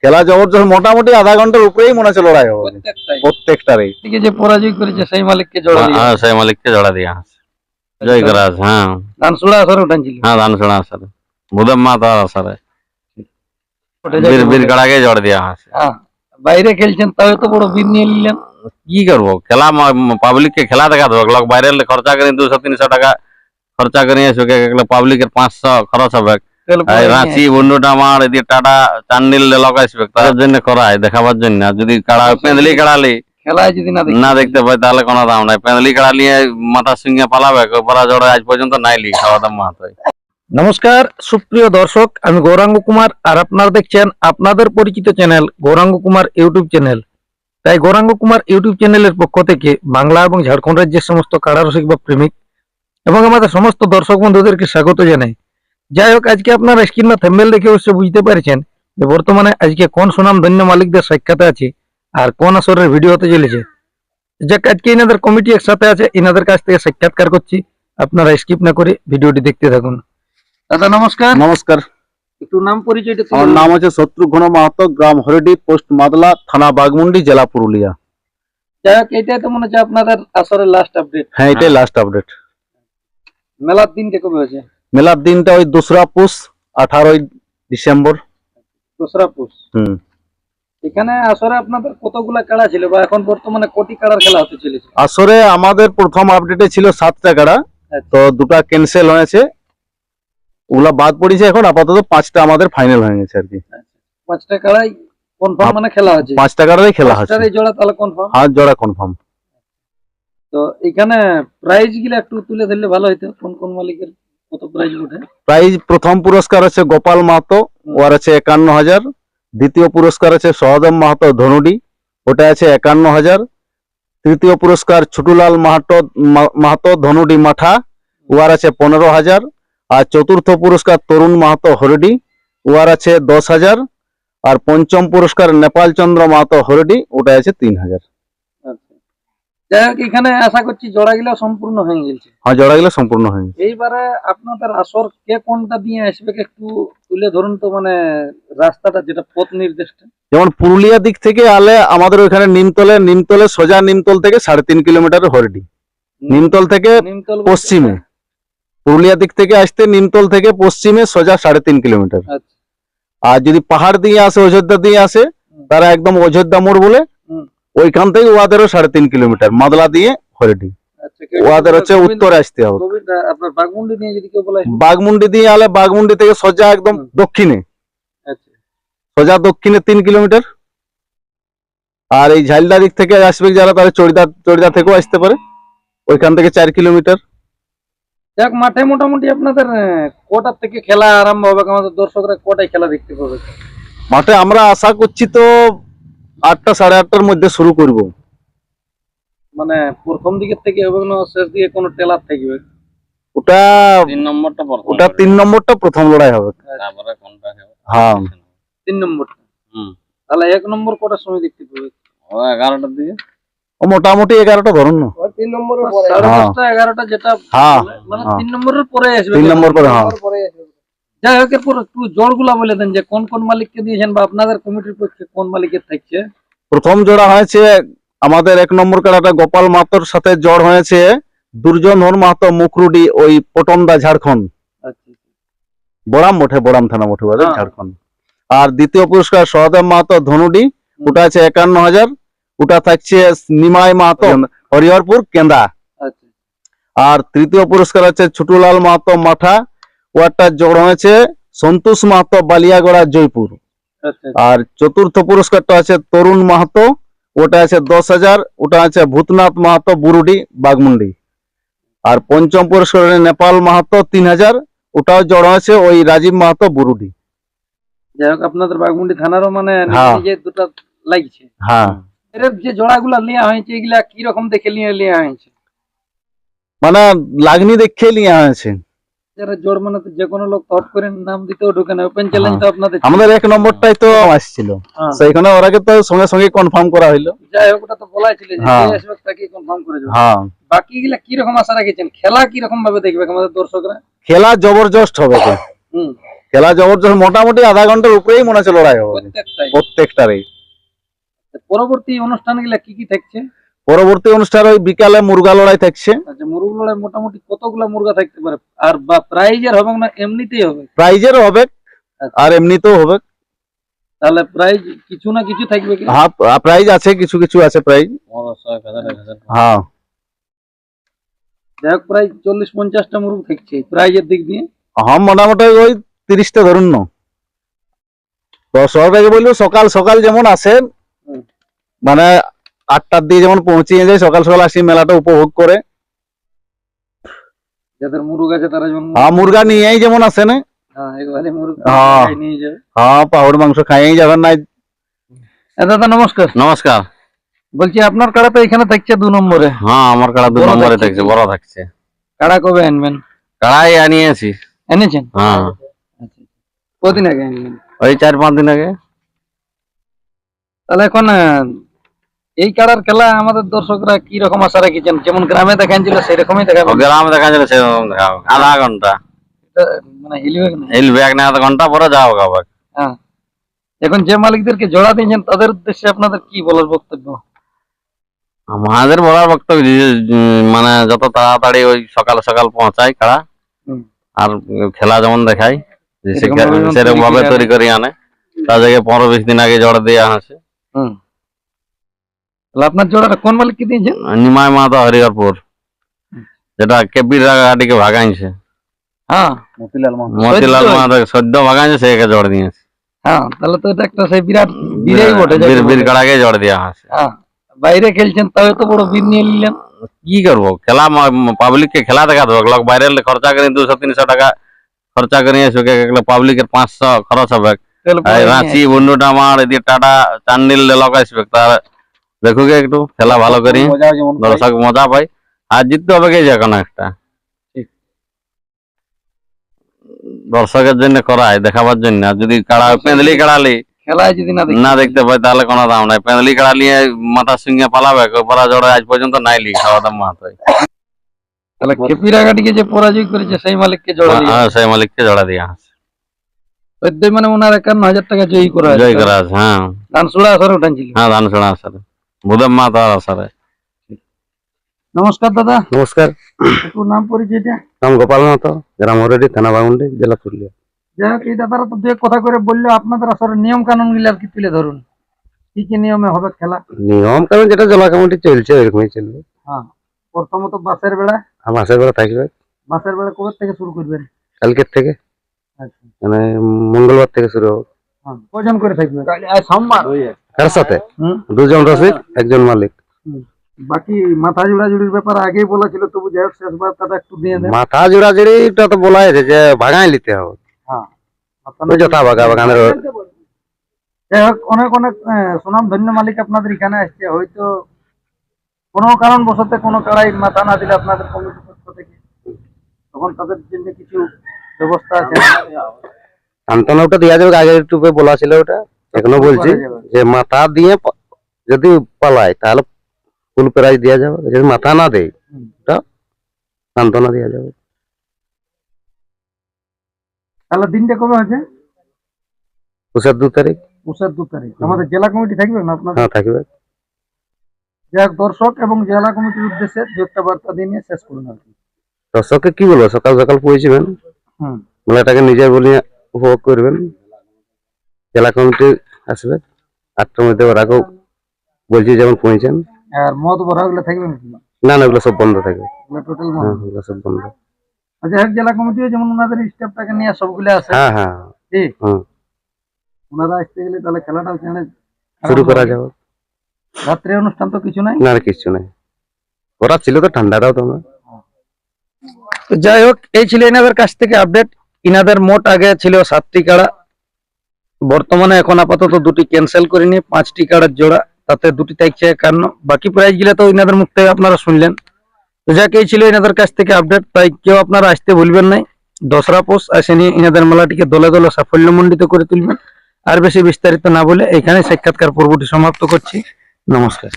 খেলা জবরদস্ত, মোটামুটি আধা ঘন্টার উপরেই মনে হচ্ছে লড়াই হবে প্রত্যেকটারই। যে পরাজয় করেছে সেই মালিককে জোড়া দিয়ে, হ্যাঁ সেই মালিককে জোড়া দিয়া জয় করাজ। হ্যাঁ ধানসুড়া আসরে উঠানছিল। হ্যাঁ ধানসুড়া আসরে বুধম মাতা আসরে বীর কাড়াকে জোড় দিয়া আছে। বাইরে খেলছেন তাও তো বড় বীর নিয়ে নিলেন। কি করবো, খেলা পাবলিক কে খেলা দেখা দেবো। লোক বাইরে খরচা করে 200-300 টাকা খরচা করে পাবলিকের 500 খরচ হবে। রাঁচি বন্ডুটামার এদিকে টাটা চান্ডিল লোক আসবে তার জন্য করায় দেখাবার জন্য। আর যদি কাড়া পেঁদলি কাড়ালি খেলায় যদি না দেখতে পাই তাহলে কোনো দাম নাই। পেঁদলি কাড়া নিয়ে মাথার সঙ্গে পালাবে ওপরা জড়ে আজ পর্যন্ত নাইলি খাওয়া দাম মাথায়। নমস্কার সুপ্রিয় দর্শক, আমি গৌরাঙ্গ কুমার আর আপনারা দেখছেন আপনাদের পরিচিত channel Gauranga Kumar YouTube channel. তাই গৌরাঙ্গ কুমার ইউটিউব চ্যানেলের পক্ষ থেকে বাংলা এবং ঝাড়খণ্ড রাজ্যের সমস্ত কাড়া রসিক বা প্রেমিক এবং আমাদের সমস্ত দর্শক বন্ধুদেরকে স্বাগত জানাই। যাই হোক, আজকে আপনারা স্ক্রিন বা থাম্বনেল দেখে অবশ্যই বুঝতে পারছেন যে বর্তমানে আজকে কোন সুনাম ধন্য মালিকদের সাক্ষাতে আছে আর কোন আসরের ভিডিও হতে চলেছে। যাক, আজকে এনাদের কমিটি একসাথে আছে, এনাদের কাছ থেকে সাক্ষাৎকার করছি। আপনারা স্কিপ না করে ভিডিওটি দেখতে থাকুন। দাদা নমস্কার। নমস্কার, একটু নাম পরিচয়টা আমার নাম হচ্ছে শত্রুঘ্ন মাহাতো, গ্রাম হরিডি, পোস্ট মাদলা, থানা বাগমুন্ডি, জেলা পুরুলিয়া। যাই হোক, এটাই তো মনে হচ্ছে আপনাদের আসরের লাস্ট আপডেট। হ্যাঁ, এটাই লাস্ট আপডেট। মেলার দিনটা কবে হয়েছে? মেলার দিনটা ওই 2রা পুষ 18ই ডিসেম্বর। 2রা পুষ। এখানে আসরে আপনাদের কতগুলা কাড়া ছিল বা এখন বর্তমানে কোটি কাড়ার খেলা হতে চলেছে? আসরে আমাদের প্রথম আপডেটে ছিল 7টা কাড়া, তো 2টা ক্যান্সেল হয়েছে, ওগুলা বাদ পড়েছে। এখন আপাতত 5টা আমাদের ফাইনাল হয়ে গেছে আর কি। 5টা কাড়াই কনফার্ম মানে খেলা হচ্ছে? 5টা কাড়ারই খেলা হচ্ছে। 5টারই জোড়া তাহলে কনফার্ম? হ্যাঁ, জোড়া কনফার্ম। তো এখানে প্রাইজ গুলো একটু তুলে ধরলে ভালো হতো। কোন কোন মালিকের কত প্রাইজ ওঠে? প্রাইজ প্রথম পুরস্কার হচ্ছে গোপাল মাহাতো, ওর আছে 51,000। দ্বিতীয় পুরস্কার আছে সহদেব মাহাতো ধনুডি, ওটা আছে 51,000। তৃতীয় পুরস্কার ছুটুলাল মাহাতো ধনুডি মাঠা, ওর আছে 15,000। আর চতুর্থ পুরস্কার তরুণ মাহাতো হরিডি, ওর আছে 10,000। আর পঞ্চম পুরস্কার নেপাল চন্দ্র মাহাতো হরিডি, ওটা আছে 3,000। যাই হোক, এখানে আশা করছি জোড়াগুলো সম্পূর্ণ হয়ে গেছে। হ্যাঁ, জোড়াগুলো সম্পূর্ণ হয়ে গেছে। এইবারে আপনাদের আসর কে কোনটা দিয়ে আসবে একটু তুলে ধরুন তো, মানে রাস্তাটা যেটা পথ নির্দেশটা। যেমন পুরুলিয়া দিক থেকে আলে আমাদের ওইখানে নিমতলে সোজা নিমতল থেকে 3.5 কিলোমিটার হরিডি। নিমতল থেকে পশ্চিমে, পুরুলিয়া দিক থেকে আসতে নিমতল থেকে পশ্চিমে সোজা 3.5 কিলোমিটার। আর যদি পাহাড় দিয়ে আসে, অযোধ্যা দিয়ে আসে, তারা একদম অযোধ্যা মোড় বলে ওইখান থেকে ওয়াদেরও 3.5 কিলোমিটার মাদলা দিয়ে হরিডি। ওয়াদের হচ্ছে উত্তরে আসতে হবে। আপনার বাগমুন্ডি দিয়ে যদি কেউ বলে, বাগমুন্ডি দিয়ে আলে বাগমুন্ডি থেকে সোজা একদম দক্ষিণে, সোজা দক্ষিণে 3 কিলোমিটার। আর এই ঝালদা দিক থেকে আসবে যারা, তারা চড়িদা থেকেও আসতে পারে, ওইখান থেকে 4 কিলোমিটার। যাক, মাঠে মোটামুটি আপনাদের কটার থেকে খেলা আরম্ভ হবে? আমাদের দর্শকরা কটায় খেলা দেখতে পাবে? মাঠে আমরা আশা করছি তো 8টা 8:30টার মধ্যে শুরু করব। মানে প্রথম দিকের থেকে হবে না শেষ দিকে কোনো টেলার থাকবে? ওটা 3 নম্বরটা প্রথম লড়াই হবে। হ্যাঁ, 3 নম্বরটা। তাহলে 1 নম্বর কটার সময় দেখতে পাবে? 11টার দিকে। ও মোটামুটি 11টা ধরুন না। 3 নম্বরের পরে 10:30 11টা যেটা, মানে 3 নম্বরের পরে আসবে। 3 নম্বর পরে, হ্যাঁ। যাই হোক, এরপর একটু জোড়গুলা বলে দেন যে কোন কোন মালিককে দিয়েছেন বা আপনাদের কমিটির পক্ষে কোন মালিকের থাকছে। প্রথম জোড়া হয়েছে আমাদের 1 নম্বর কাড়াটা গোপাল মাহাতোর সাথে জড় হয়েছে দুর্যোধন মাহাতো মুখরুডি, ওই পটনদা, ঝাড়খণ্ড। বড়াম থানা মোঠে ঝাড়খণ্ড। আর দ্বিতীয় পুরস্কার সহদেব মাহাতো ধনুডি, ওটা আছে 51,000। ওটা থাকছে নিমাই মাহাতো হরিহরপুর কেন্দা। আর তৃতীয় পুরস্কার আছে ছুটুলাল মাহাতো মাঠা, ওটা জড় হয়েছে সন্তোষ মাহাতো বালিয়াগড়া জয়পুর। আর চতুর্থ পুরস্কারটা আছে তরুণ মাহাতো, ওটা আছে 10,000। ওটা আছে ভূতনাথ মাহাতো বুরুডি, বাগমুন্ডি। আর পঞ্চম পুরস্কার নেপাল মাহাতো 3,000, ওটাও জড় হয়েছে ওই রাজীব মাহাতো বুরুডি। যাই হোক, আপনাদের বাগমুন্ডি থানারও মানে নিজে দুটো লাগছে। হ্যাঁ, এর যে জোড়াগুলা নেওয়া হয়েছে এগুলা কি রকম দেখে নেওয়া হয়েছে? মানে লাগনি দেখে নেওয়া হয়েছে। যারা জোড় মানে যে কোনো লোক হট করে নাম দিতেও ঢুকে না। ওপেন চ্যালেঞ্জ তো আপনাদের। আমাদের 1 নম্বরটাই তো আসছিল, সেইখানে ওরাকে তো সঙ্গে সঙ্গে কনফার্ম করা হইলো। যাই হোক, ওটা তো বলাই ছিল যে আসবে তাকে কনফার্ম করে যাবে। বাকি গুলা কি রকম আশা রাখছেন? খেলা কি রকম ভাবে দেখবে আমাদের দর্শকরা? খেলা জবরদস্ত হবে। খেলা জবরদস্ত, মোটামুটি আধা ঘন্টার উপরেই মনে হচ্ছে লড়াই হবে প্রত্যেকটাই। প্রত্যেকটারই। পরবর্তী অনুষ্ঠান গুলা কি কি থাকছে? পরবর্তী অনুষ্ঠান ওই বিকালে মুরগা লড়াই থাকছে। আচ্ছা, মুরগা লড়াই মোটামুটি কতগুলা মুরগা থাকতে পারে? আর বা প্রাইজের হবে না এমনিতেই হবে? প্রাইজেরও হবে আর এমনিতেও হবে। তাহলে প্রাইজ কিছু না কিছু থাকবে কি? হ্যাঁ, প্রাইজ আছে, কিছু কিছু আছে প্রাইজ। হ্যাঁ, যাই হোক, প্রায় 40-50টা মুরগি থাকছে প্রাইজের দিক দিয়ে। হ্যাঁ, মোটামুটি ওই 30টা ধরুন না। তো সবাইকে বলবো সকাল সকাল যেমন আসেন, হুম। মানে 8টার দিকে যেমন পৌঁছিয়ে যায়, সকাল সকাল আসি মেলাটা উপভোগ করে। যাদের মুরগা আছে তারা যেমন হ্যাঁ, মুরগা নিয়েই যেমন আসেন। হ্যাঁ, একবারে মুরগা হ্যাঁ। নিয়ে যাবে। হ্যাঁ, পাহাড় মাংস খাইয়েই যাবেন না। দাদা নমস্কার। নমস্কার। বলছি আপনার কাড়া তো এখানে থাকছে 2 নম্বরে। হ্যাঁ, আমার কাড়া 2 বড় নম্বরে থাকছে থাকছে, কি? বড় থাকছে। কাড়া কবে আনবেন? কাড়াই আনিয়েছি। এনেছেন? হ্যাঁ, আচ্ছা, কদিন আগে আনলেন? ওই 4-5 দিন আগে। তাহলে এখন এই কাড়ার খেলা আমাদের দর্শকরা কি রকম আশা রাখছেন? যেমন গ্রামে দেখাচ্ছিল সেরকমই ও দেখাবেন? গ্রামে দেখা যাবে সেরকম দেখাবো। আধা ঘন্টা এটা মানে হিলবে না? হিল ব্যাগ না, আধা ঘন্টা পরে যাও গাবে। হ্যাঁ। এখন যে মালিকদেরকে জোড়া দিয়েছেন তাদের উদ্দেশ্যে আপনাদের কি বলার বক্তব্য? আমাদের বলার বক্তব্য যে, মানে যত তাড়াতাড়ি ওই সকাল সকাল পৌঁছায় কাড়া, হুম। আর খেলা যেমন দেখায় এরকম ভাবে যেমন সেরকম ভাবে তৈরি তৈরি করে আনে। তার জায়গায় 15-20 দিন আগে জড় দেওয়া আছে। হুম। তাহলে আপনার জোড়াটা কোন মালিককে দিয়েছেন? নিমাই মাহাতো হরিহরপুর, যেটা কেপির গাড়িকে ভাগাইছে। হ্যাঁ, মতিলাল মাহাতো। মতিলাল সদ্য। মাহাতো সদ্য ভাগাইছে, সে একে জড় দিয়েছে। হ্যাঁ, তাহলে তো এটা একটা সেই বিরাট বীরেই বটে যাকে বীর বলে। কাড়াকে জড় দেওয়া আছে। হ্যাঁ, বাইরে খেলছেন তাও এত বড় বীর নিয়ে নিলেন। কি করবো, খেলা পাবলিককে খেলা দেখা দেবো। লোক বাইরে খরচা করে 200-300 টাকা খরচা করে এসে পাবলিকের 500 খরচ হবে। তাহলে আর পরে রাঁচি বন্ধুটা আমার এদিকে টাটা চান্ডিল লোক আসবে, তার দেখুক একটু খেলা ভালো করি, মজাও যেমন পাই। দর্শক মজা পাই। আর জিততে হবে কি যে কোনো একটা, ঠিক। দর্শকের জন্য করায়, দেখাবার জন্য। আর যদি কাড়া পেঁদলি কাড়ালি খেলায় যদি না দেখি না দেখতে পাই তাহলে কোনো দাম নাই। পেঁদলি কাড়া নিয়ে মাথার সঙ্গে পালাবে, পরা জড়ে আজ পর্যন্ত নাই লি খাওয়া দাম মাহাতো। তাহলে কেপিরাগাটিকে যে পরাজয় করেছে সেই মালিককে জোড়া দিয়ে সেই মালিককে জড়া দিয়া আছে, সদ্যই মানে ওনার 51,000 টাকা জয়ী করা হয়েছে। জয় করা আছে। হ্যাঁ, ধানসুড়া আসরে উঠানছিল। হ্যাঁ, ধান ছোড়া আসলে বুধব মাহাতো আসলে। নমস্কার দাদা, নমস্কার, একটু নাম পরিচয়টা। নাম গোপাল মাহাতো, গ্রাম হরেডি, থানা বাগুন্ডি, জেলা পুরুলিয়া। যাই হোক, এই দাদারা তো 2 কথা করে বললো আপনাদের আসলে নিয়ম কানুন গুলো আর কি তুলে ধরুন, কি কি নিয়মে হবে খেলা? নিয়ম কারণ যেটা জেলা কমিটি চলছে ওইরকমই চলবে। হ্যাঁ, প্রথমত বাসের বেড়া। আর মাসের বেলা থাকবে বাসের বেড়া কবে থেকে শুরু করবেন? কালকের থেকে, আচ্ছা, মানে মঙ্গলবার থেকে শুরু হবে। হ্যাঁ, কজন করে থাকবে? আজ সোমবার। কার সাথে? হুম। 2 জন রসিক, 1 জন মালিক। বাকি মাথা জোড়া জুড়ির ব্যাপার আগেই বলা ছিল, তবু যাই হোক শেষ বার্তাটা একটু দিয়ে দেন। মাথা জোড়া জড়িটা তো বলা হয়েছে যে ভাগাই নিতে হবে। হ্যাঁ, ওই যথা ভাগা বাগানের যাই হোক, অনেক অনেক সুনাম ধন্য মালিক আপনাদের এখানে আসছে। হয়তো কোনো কারণবশত কোনো কাড়াই মাথা না দিলে আপনাদের কমিটির পক্ষ থেকে, তখন তাদের জন্য কিছু ব্যবস্থা আছে। সান্ত্বনাটা দেওয়া যাবে, আগের টুপে বলা ছিল ওটা, এখনো বলছি যে মাথা দিয়ে যদি পালায় তাহলে ফুল প্রাইজ দেওয়া যাবে, যদি মাথা না দেয় ওটা সান্ত্বনা দেওয়া যাবে। তাহলে দিনটা কবে আছে? পুষের 2 তারিখ। পুষের 2 তারিখ। আমাদের জেলা কমিটি থাকবে না আপনাদের? হ্যাঁ, থাকবে। যাই হোক, দর্শক এবং জেলা কমিটির উদ্দেশ্যে 2টা বার্তা দিয়ে নিয়ে শেষ করুন আর কি। দর্শককে কি বলবো, সকাল সকাল পৌঁছবেন, হুম। মেলাটাকে নিজের বলিয়ে উপভোগ করবেন। জেলা কমিটি আসবে 8টার মধ্যে, ওর আগেও বলছি যেমন পৌঁছেন। আর মদ ভরা গুলো থাকবে নাকি? না না, ওগুলো সব বন্ধ থাকবে। টোটাল মদ? হ্যাঁ, ওগুলো সব বন্ধ। আচ্ছা, এক জেলা কমিটিও যেমন ওনাদের স্টাফটাকে নিয়ে সবগুলো আছে। হ্যাঁ হ্যাঁ, ঠিক। হুম, ওনারা আসতে গেলে তাহলে খেলাটাও ছেড়ে শুরু করা যাবে। রাত্রে অনুষ্ঠান তো কিছু নাই? না আর কিছু নাই, ওরা ছিল তো ঠান্ডাটাও তোমরা। তো যাই হোক, এই ছিল এনাদের কাছ থেকে আপডেট। ইনাদের মোট আগে ছিল 7টি কাড়া, বর্তমানে এখন আপাতত 2টি ক্যান্সেল করে নিয়ে 5টি কাড়ার জোড়া, তাতে 2টি থাকছে 51। বাকি প্রাইজ গুলো তো ইনাদের মুখ থেকে আপনারা শুনলেন। তো যাক, এই ছিল এনাদের কাছ থেকে আপডেট। তাই কেউ আপনারা আসতে ভুলবেন নাই। 2রা পৌষ আসে নিয়ে ইনাদের মেলাটিকে দলে দলে সাফল্যমণ্ডিত করে তুলবেন। আর বেশি বিস্তারিত না বলে এখানে সাক্ষাৎকার পর্বটি সমাপ্ত করছি। নমস্কার।